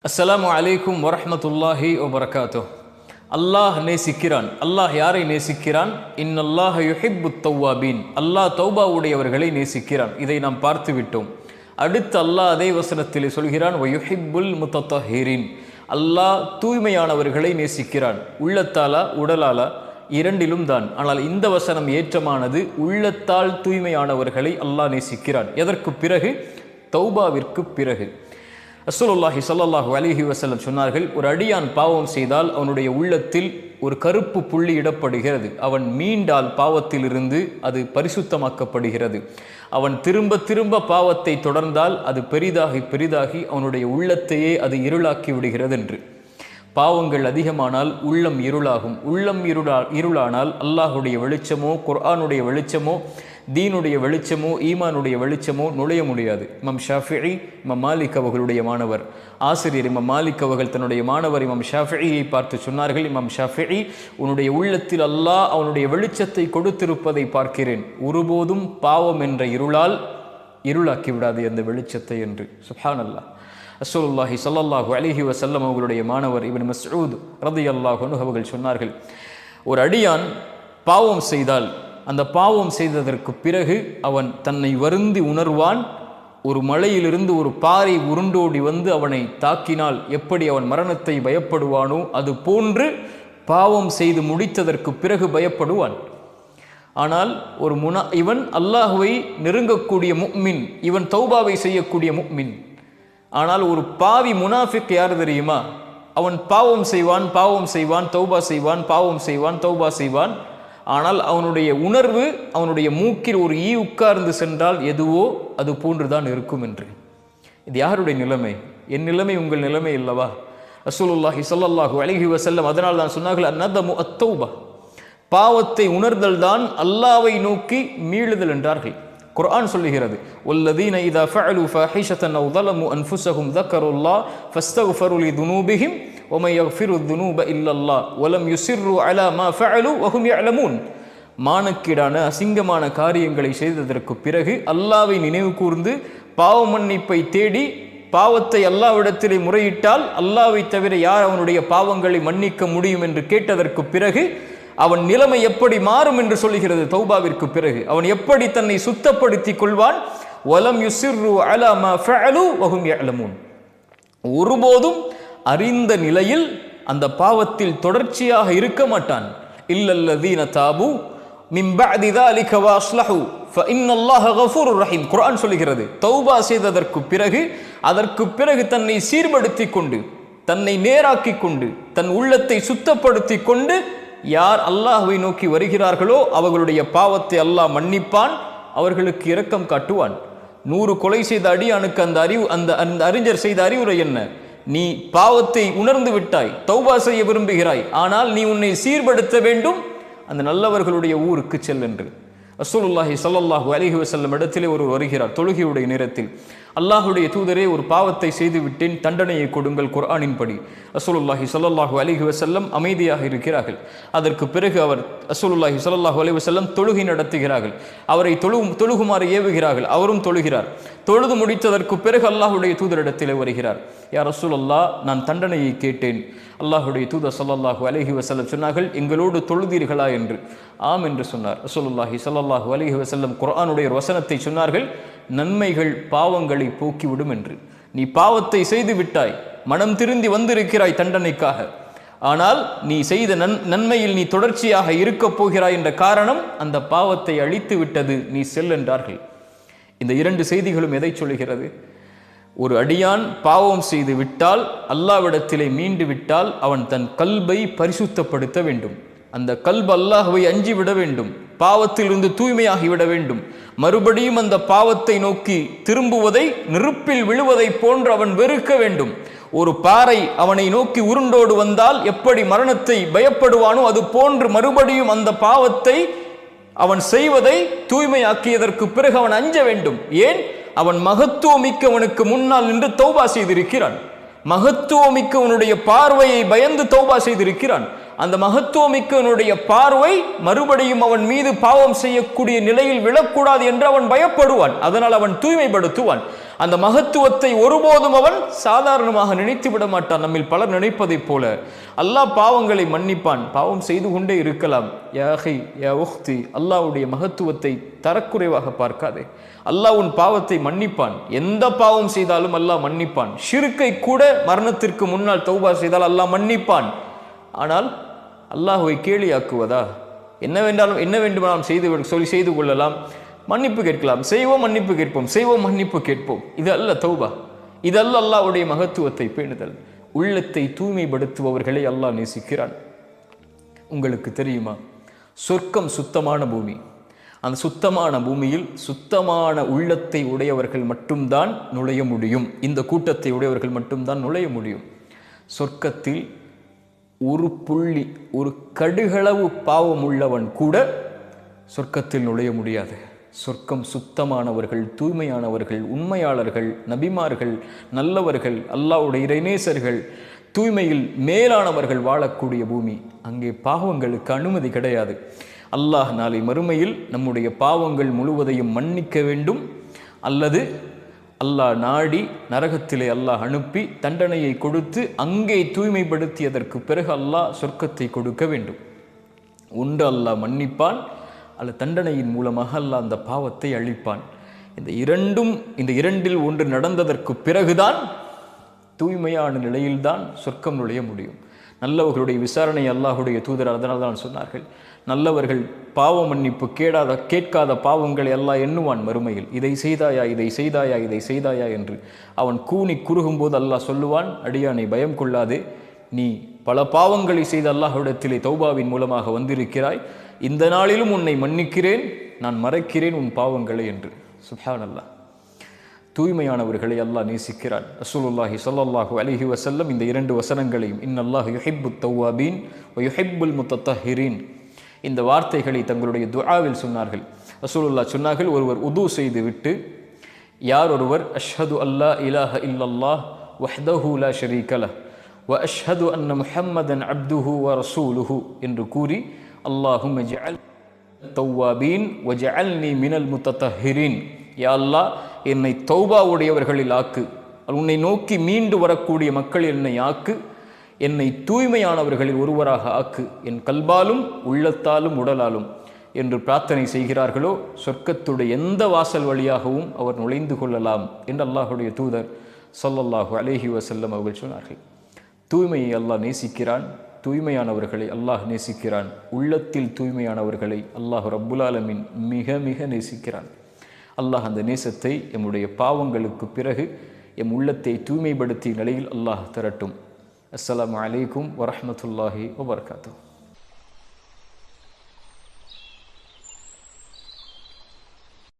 அஸ்ஸலாமு அலைக்கும் வரஹ்மத்துல்லாஹி வபரகாத்துஹ். அல்லாஹ் நேசிக்கிறான். அல்லாஹ் யாரை நேசிக்கிறான்? இன்னல்லாஹ யுஹிப்புத் தவ்வாபீன். அல்லாஹ் தௌபா உடையவர்களை நேசிக்கிறான். இதை நாம் பார்த்து விட்டோம். அடுத்து அல்லாஹ் அதே வசனத்தில் சொல்கிறான், வயுஹிப்புல் முத்தத்தஹிரீன். அல்லாஹ் தூய்மையானவர்களை நேசிக்கிறான். உள்ளத்தாலா உடலாலா இரண்டிலும் தான். ஆனால் இந்த வசனம் ஏற்றமானது. உள்ளத்தால் தூய்மையானவர்களை அல்லாஹ் நேசிக்கிறான். எதற்கு பிறகு? தௌபாவிற்கு பிறகு. ரசூலுல்லாஹி ஸல்லல்லாஹு அலைஹி வஸல்லம் சொன்னார்கள், ஒரு அடியான் பாவம் செய்தால் அவனுடைய உள்ளத்தில் ஒரு கருப்பு புள்ளி இடப்படுகிறது. அவன் மீண்டால் பாவத்திலிருந்து அது பரிசுத்தமாக்கப்படுகிறது. அவன் திரும்ப திரும்ப பாவத்தை தொடர்ந்தால் அது பெரிதாகி பெரிதாகி அவனுடைய உள்ளத்தையே அது இருளாக்கி விடுகிறது என்று. பாவங்கள் அதிகமானால் உள்ளம் இருளாகும். உள்ளம் இருளானால் அல்லாஹுடைய வெளிச்சமோ குர்ஆனுடைய வெளிச்சமோ தீனுடைய வெளிச்சமோ ஈமானுடைய வெளிச்சமோ நுழைய முடியாது. இமாம் ஷாஃபிஈ இமாம் மாலிக் அவர்களுடைய மாணவர் ஆசிரியர் இமாம் மாலிக் அவர்கள் தன்னுடைய மாணவர் இமாம் ஷாஃபிஈயை பார்த்து சொன்னார்கள், இமாம் ஷாஃபிஈ, உன்னுடைய உள்ளத்தில் அல்லாஹ் அவனுடைய வெளிச்சத்தை கொடுத்திருப்பதை பார்க்கிறேன். ஒருபோதும் பாவம் என்ற இருளால் இருளாக்கி விடாது அந்த வெளிச்சத்தை என்று. சுப்ஹானல்லாஹ். ரசூலுல்லாஹி ஸல்லல்லாஹு அலைஹி வஸல்லம் அவர்களுடைய மாணவர் இப்னு மஸ்ஊத் ரலியல்லாஹு அன்ஹு அவர்கள் சொன்னார்கள், ஒரு அடியான் பாவம் செய்தால் அந்த பாவம் செய்ததற்கு பிறகு அவன் தன்னை வருந்தி உணர்வான். ஒரு மலையிலிருந்து ஒரு பாறை உருண்டோடி வந்து அவனை தாக்கினால் எப்படி அவன் மரணத்தை பயப்படுவானோ அது போன்று பாவம் செய்து முடித்ததற்கு பிறகு பயப்படுவான். ஆனால் இவன் அல்லாஹுவை நெருங்கக்கூடிய முஃமின், இவன் தௌபாவை செய்யக்கூடிய முஃமின். ஆனால் ஒரு பாவி முனாஃபிக் யார் தெரியுமா? அவன் பாவம் செய்வான், தௌபா செய்வான், பாவம் செய்வான், தௌபா செய்வான். ஆனால் அவனுடைய உணர்வு, அவனுடைய மூக்கில் ஒரு ஈ உட்கார்ந்து சென்றால் எதுவோ அது போன்றுதான் இருக்கும் என்று. இது யாருடைய நிலைமை? என் நிலைமை உங்கள் நிலைமை இல்லவா? ரசூலுல்லாஹி ஸல்லல்லாஹு அலைஹி வஸல்லம் அதனால் தான் சொன்னார்கள், அந்நதமு அத்தௌபா, பாவத்தை உணர்தல் தான் அல்லாஹ்வை நோக்கி மீளுதல் என்றார்கள். குர்ஆன் சொல்லுகிறது, வல்லதீன இதா ஃபஅலு ஃபாஹிஷத்தன் அவ் ஸலமு அன்ஃபுஸஹும் ذكروا فاستغفروا لذنوبهم ومن يغفر الذنوب الا الله ولم يصروا على ما فعلوا وهم يعلمون. மானக்கீடான அசிங்கமான காரியங்களை செய்ததற்கு பிறகு அல்லாஹ்வை நினைவு கூர்ந்து பாவ மன்னிப்பை தேடி பாவத்தை அல்லாஹ்விடத்திலே முறையிட்டால் அல்லாஹ்வை தவிர யார் அவனுடைய பாவங்களை மன்னிக்க முடியும் என்று கேட்டதற்கு பிறகு அவன் நிலைமை எப்படி மாறும் என்று சொல்லுகிறது. தௌபாவிற்கு பிறகு அவன் எப்படி தன்னை சுத்தப்படுத்திக் கொள்வான்? வலம் யுசிர்ரு அலா மா ஃபஅலு வஹும் யஅலமூன். ஒருபோதும் அறிந்த நிலையில் அந்த பாவத்தில் தொடர்ச்சியாக இருக்க மாட்டான். இல்லல்லதீன தாபு மின் பஅதி ذلك வஅஸ்லஹு ஃபஇன்னல்லாஹ கஃபூருர் ரஹீம். குர்ஆன் சொல்லுகிறது, தௌபா செய்ததற்கு பிறகு அதற்கு பிறகு தன்னை சீர்படுத்திக் கொண்டு தன்னை நேராக்கிக் கொண்டு தன் உள்ளத்தை சுத்தப்படுத்திக் கொண்டு யார் அல்லாஹ்வை நோக்கி வருகிறார்களோ அவர்களுடைய பாவத்தை அல்லாஹ் மன்னிப்பான், அவர்களுக்கு இரக்கம் காட்டுவான். 100 கொலை செய்த அடியானுக்கு அந்த அறிஞர் செய்த அறிவுரை என்ன? நீ பாவத்தை உணர்ந்து விட்டாய், தௌபா செய்ய விரும்புகிறாய், ஆனால் நீ உன்னை சீர்படுத்த வேண்டும், அந்த நல்லவர்களுடைய ஊருக்கு செல் என்று. ரசூலுல்லாஹி ஸல்லல்லாஹு அலைஹி வஸல்லம் இடத்திலே ஒருவர் வருகிறார் தொழுகையுடைய நேரத்தில். அல்லாஹுடைய தூதரே, ஒரு பாவத்தை செய்து விட்டேன், தண்டனையை கொடுங்கள் குர்ஆனின்படி. ரசூலுல்லாஹி ஸல்லல்லாஹு அலைஹி வஸல்லம் அமைதியாக இருக்கிறார்கள். அதற்கு பிறகு அவர் ரசூலுல்லாஹி ஸல்லல்லாஹு அலைஹி வஸல்லம் தொழுகை நடத்துகிறார்கள். அவரை தொழுகுமாறு ஏவுகிறார்கள். அவரும் தொழுகிறார். தொழுது முடித்ததற்கு பிறகு அல்லாஹுடைய தூதரிடத்திலே வருகிறார். யா ரசூலல்லாஹ், நான் தண்டனையை கேட்டேன். அல்லாஹுடைய தூதர் ஸல்லல்லாஹு அலைஹி வஸல்லம் சொன்னார்கள், எங்களோடு தொழுதீர்களா என்று. ஆம் என்று சொன்னார். ரசூலுல்லாஹி ஸல்லல்லாஹு அலைஹி வஸல்லம் குர்ஆனுடைய ஒரு வசனத்தை சொன்னார்கள், நன்மைகள் பாவங்களை போக்கிவிடும் என்று. நீ பாவத்தை செய்து விட்டாய், மனம் திருந்தி வந்திருக்கிறாய் தண்டனைக்காக, ஆனால் நீ செய்த நன்மையில் நீ தொடர்ச்சியாக இருக்கப் போகிறாய் என்ற காரணம் அந்த பாவத்தை அழித்து விட்டது, நீ செல் என்றார்கள். இந்த 2 செய்திகளும் எதை சொல்லுகிறது? ஒரு அடியான் பாவம் செய்து விட்டால், அல்லாஹ்விடத்திலே மீண்டு விட்டால், அவன் தன் கல்பை பரிசுத்தப்படுத்த வேண்டும். அந்த கல்பு அல்லாஹ்வை அஞ்சி விட வேண்டும், பாவத்திலிருந்து தூய்மையாகி விட வேண்டும். மறுபடியும் அந்த பாவத்தை நோக்கி திரும்புவதை, நெருப்பில் விழுவதை போன்று அவன் வெறுக்க வேண்டும். ஒரு பாறை அவனை நோக்கி உருண்டோடு வந்தால் எப்படி மரணத்தை பயப்படுவானோ அது போன்று மறுபடியும் அந்த பாவத்தை அவன் செய்வதை தூய்மையாக்கியதற்கு பிறகு அவன் அஞ்ச வேண்டும். ஏன்? அவன் மகத்துவமிக்கவனுக்கு முன்னால் நின்று தௌபா செய்திருக்கிறான். மகத்துவமிக்கவனுடைய பார்வையை பயந்து தௌபா செய்திருக்கிறான். அந்த மகத்துவமிக்கவனுடைய பார்வை மறுபடியும் அவன் மீது பாவம் செய்யக்கூடிய நிலையில் விழக்கூடாது என்று அவன் பயப்படுவான். அதனால் அவன் தூய்மைப்படுத்துவான். அந்த மகத்துவத்தை ஒருபோதும் அவன் சாதாரணமாக நினைத்து விட மாட்டான். நம்மில் பலர் நினைப்பதைப் போல அல்லாஹ் பாவங்களை மன்னிப்பான், பாவம் செய்து கொண்டே இருக்கலாம். யா அஹி யா உக்தி, அல்லாஹ்வுடைய மகத்துவத்தை தரக்குறைவாக பார்க்காதே. அல்லாஹ் உன் பாவத்தை மன்னிப்பான். எந்த பாவம் செய்தாலும் அல்லாஹ் மன்னிப்பான். ஷிர்க்கை கூட மரணத்திற்கு முன்னால் தௌபா செய்தால் அல்லாஹ் மன்னிப்பான். ஆனால் அல்லாஹ்வை கேலியாக்குவதா? என்ன வேண்டுமானாலும் செய்து கொள்ளலாம், மன்னிப்பு கேட்கலாம், செய்வோம் மன்னிப்பு கேட்போம், செய்வோம் மன்னிப்பு கேட்போம். இது அல்ல தௌபா, இது அல்ல அல்லாஹ்வுடைய மகத்துவத்தை பேணுதல். உள்ளத்தை தூய்மைப்படுத்துபவர்களை அல்லாஹ் நேசிக்கிறான். உங்களுக்கு தெரியுமா, சொர்க்கம் சுத்தமான பூமி. அந்த சுத்தமான பூமியில் சுத்தமான உள்ளத்தை உடையவர்கள் மட்டும்தான் நுழைய முடியும். இந்த கூட்டத்தை உடையவர்கள் மட்டும்தான் நுழைய முடியும். சொர்க்கத்தில் ஒரு புள்ளி, ஒரு கடுகளவு பாவம் உள்ளவன் கூட சொர்க்கத்தில் நுழைய முடியாது. சொர்க்கம் சுத்தமானவர்கள், தூய்மையானவர்கள், உண்மையாளர்கள், நபிமார்கள், நல்லவர்கள், அல்லாஹ்வுடைய இறைநேசர்கள், தூய்மையில் மேலானவர்கள் வாழக்கூடிய பூமி. அங்கே பாவங்களுக்கு அனுமதி கிடையாது. அல்லாஹ் நாளை மறுமையில் நம்முடைய பாவங்கள் முழுவதையும் மன்னிக்க வேண்டும், அல்லது அல்லாஹ் நாடி நரகத்திலே அல்லாஹ் அனுப்பி தண்டனையை கொடுத்து அங்கே தூய்மைப்படுத்தியதற்கு பிறகு அல்லாஹ் சொர்க்கத்தை கொடுக்க வேண்டும். ஒன்று அல்லாஹ் மன்னிப்பான், அல்ல தண்டனையின் மூலமாக அல்லாஹ் அந்த பாவத்தை அழிப்பான். இந்த இரண்டில் ஒன்று நடந்ததற்கு பிறகுதான் தூய்மையான நிலையில்தான் சொர்க்கம் நுழைய முடியும். நல்லவர்களுடைய விசாரணை அல்லாஹுடைய தூதர் அதனால் தான் சொன்னார்கள், நல்லவர்கள் பாவ மன்னிப்பு கேட்காத பாவங்களை அல்லாஹ் எண்ணுவான் மறுமையில். இதை செய்தாயா, இதை செய்தாயா, இதை செய்தாயா என்று. அவன் கூனி குறுகும் போது அல்லாஹ் சொல்லுவான், அடியானை பயம் கொள்ளாதே, நீ பல பாவங்களை செய்து அல்லாஹ்விடத்திலே தௌபாவின் மூலமாக வந்திருக்கிறாய், இந்த நாளிலும் உன்னை மன்னிக்கிறேன், நான் மறைக்கிறேன் உன் பாவங்களை என்று. சுப்ஹானல்லாஹ். தூய்மையானவர்களை அல்லாஹ் நேசிக்கிறான். ரசூலுல்லாஹி ஸல்லல்லாஹு அலைஹி வஸல்லம் இந்த 2 வசனங்களையும், இன்னல்லாஹு யுஹிப்புத் தவ்வாபீன் வ யுஹிப்புல் முத்தத்தஹிரீன், இந்த வார்த்தைகளை தங்களுடைய துஆவில் சொன்னார்கள். ரசூலுல்லாஹ் சொன்னார்கள், ஒருவர் உது செய்து விட்டு யார் ஒருவர் அஷ்ஹது அல்லா இலாஹ இல்லல்லாஹ் வஹ்தஹு லா ஷரீக லஹ் வ அஷ்ஹது அன்ன முஹம்மதன் அப்துஹு வ ரசூலுஹு என்று கூறி, அல்லாஹும்ம ஜஅல் தவ்வாபீன் வ ஜஅல்னி மினல் முத்தத்தஹிரீன், யா அல்லாஹ் என்னை தௌபா உடையவர்களில் ஆக்கு, உன்னை நோக்கி மீண்டு வரக்கூடிய மக்கள் என்னை ஆக்கு, என்னை தூய்மையானவர்களில் ஒருவராக ஆக்கு, என் கல்பாலும் உள்ளத்தாலும் உடலாலும் என்று பிரார்த்தனை செய்கிறார்களோ சொர்க்கத்துடைய எந்த வாசல் வழியாகவும் அவர் நுழைந்து கொள்ளலாம் என்று அல்லாஹுடைய தூதர் ஸல்லல்லாஹு அலைஹி வஸல்லம் அவர்கள் சொன்னார்கள். தூய்மையை அல்லாஹ் நேசிக்கிறான், தூய்மையானவர்களை அல்லாஹ் நேசிக்கிறான். உள்ளத்தில் தூய்மையானவர்களை அல்லாஹ் ரப்புல் ஆலமீன் மிக மிக நேசிக்கிறான். அல்லாஹ் அந்த நேசத்தை எம்முடைய பாவங்களுக்கு பிறகு எம் உள்ளத்தை தூய்மைப்படுத்திய நிலையில் அல்லாஹ் தரட்டும். அஸ்ஸலாமு அலைக்கும் வரஹ்மத்துல்லாஹி வபரகாத்துஹு.